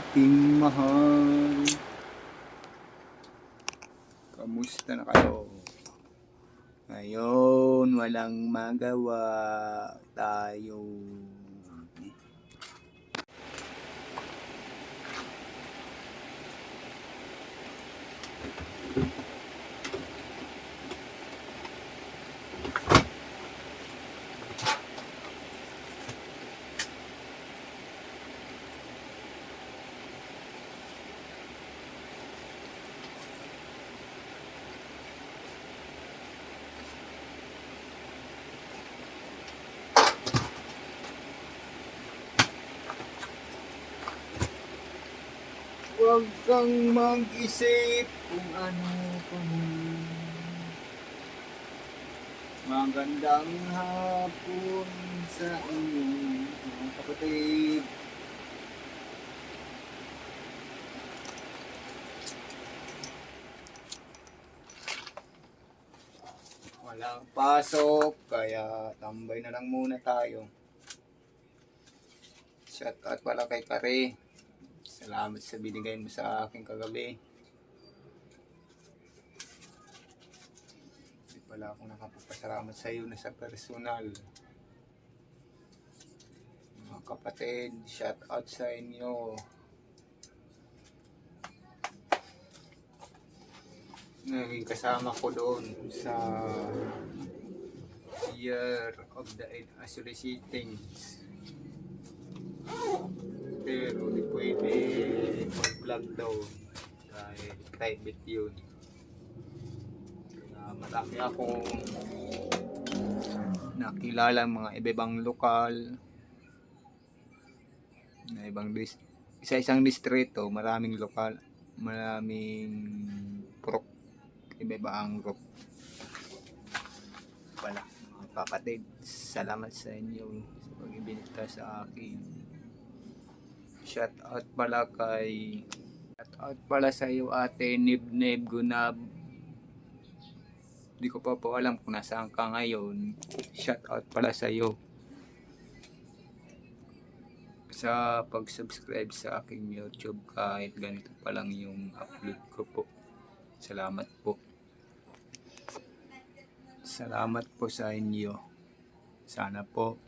aking mahal. Kamusta na kayo? Ngayon, walang magawa tayo. Huwag kang mag-isip kung ano pa man. Magandang hapon sa inyo, mga kapatid. Walang pasok, kaya tambay na lang muna tayo. Shout out pala kay Kare. Salamat sa binigay mo sa akin kagabi. Hindi pala ako nakapagpasalamat sa iyo na sa personal. Mga kapatid, shout out sa inyo. Naging kasama ko doon sa Year of the Solicitings. Pero di pwede mag-vlog daw dahil private yun. Kaya marami akong nakilala mga iba-ibang lokal na isa-isang distrito, maraming lokal, maraming prok, iba-ibang group pala. Mga kapatid, salamat sa inyo sa pag-ibinita sa akin. Shout out pala sa iyo, Ate Nib Gunab. Hindi ko pa po alam kung nasaan ka ngayon. Shout out pala sa iyo sa pag-subscribe sa aking YouTube kahit ganito pa lang yung upload ko po. Salamat po. Salamat po sa inyo. Sana po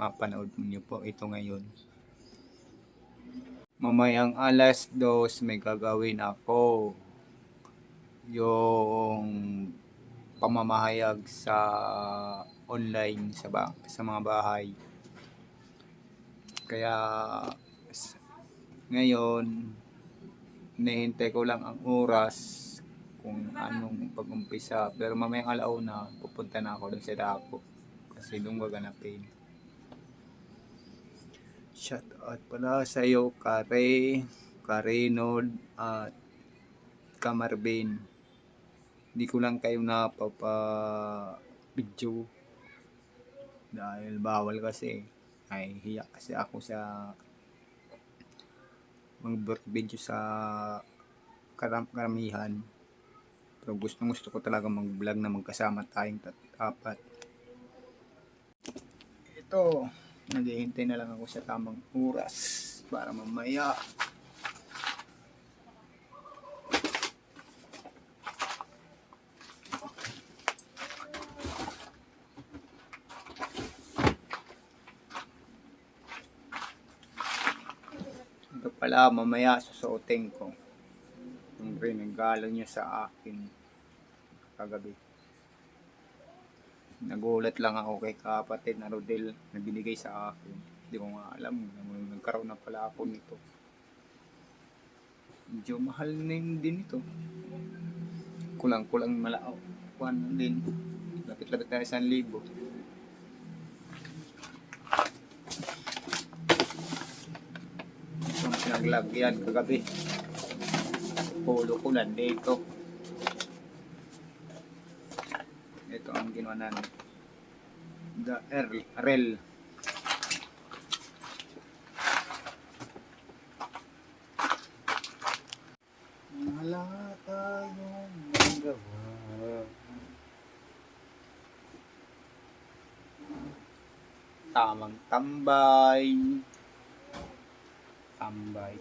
mapanood niyo po ito ngayon. Mamayang alas 2 may gagawin ako. Yung pamamahayag sa online sa mga bahay. Kaya ngayon hinihintay ko lang ang oras kung anong pag-umpisa. Pero mamayang alauna pupunta na ako doon sa Dapo kasi doon gaganapin. Shout out pala sa iyo, Karenod at Kamarvin. Hindi ko lang kayo napapa-video dahil bawal kasi. Ay hiya kasi ako sa mag-video sa karamihan. Pero gusto ko talaga mag-vlog na magkasama tayong apat. Ito, naghihintay na lang ako sa tamang oras para mamaya ito pala, mamaya susuotin ko yung regalo niya sa akin kagabi. Nagulat lang ako kay kapatid na Rodel na binigay sa akin. Hindi ko nga alam, nagkaroon na pala ako nito. Medyo mahal na din ito. Kulang malao. Kuan din. Lapit-lapit na 1,000. Itong pinaglagyan kagabi. Polo ko nandito. Ito ang ginawa namin. The Arel. Wala tayong magawa. Tamang tambay. Tambay.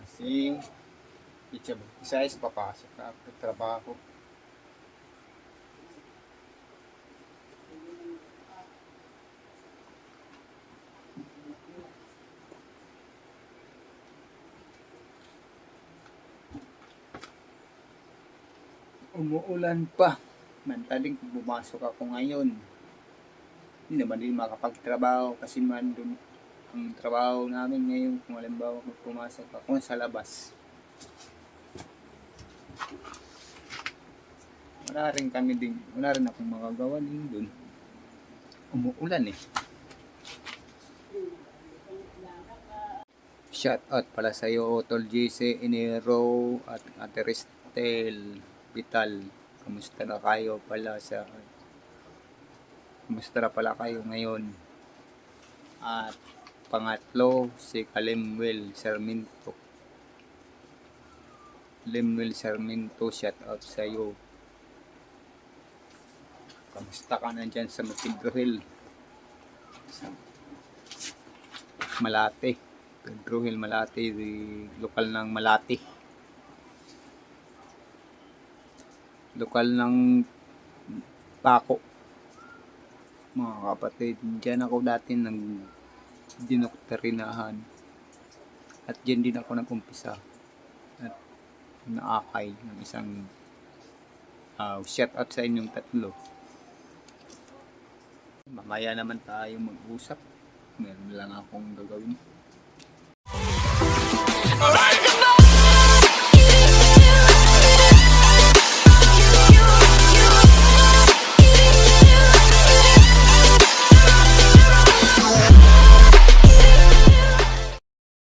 Kasi, isa is papasok na ako sa trabaho. Umuulan pa. Mantaling kung bumasok ako ngayon. Hindi naman din makapagtrabaho kasi man dun ang trabaho namin ngayon kung halimbawa pumasok ako sa labas. Wala rin akong magagawa din dun. Umuulan eh. Shout out pala sa iyo, Tol JC Enero at Ate Ristel Vital. Kamusta na pala kayo ngayon? At pangatlo, si Kalimwel Sarmiento. Limwel Sarmiento, shout out sa iyo. Kamusta ka na dyan sa Pedro Hill? Sa Malate. Pedro Hill, Malate, lokal ng Malate. Lokal ng Paco. Mga kapatid, dyan ako dati nang dinoktrinahan. At dyan din ako nag-umpisa. At naakay ng isang shout out sa inyong tatlo. Mamaya naman tayo mag-usap. Meron lang akong gagawin. Alright!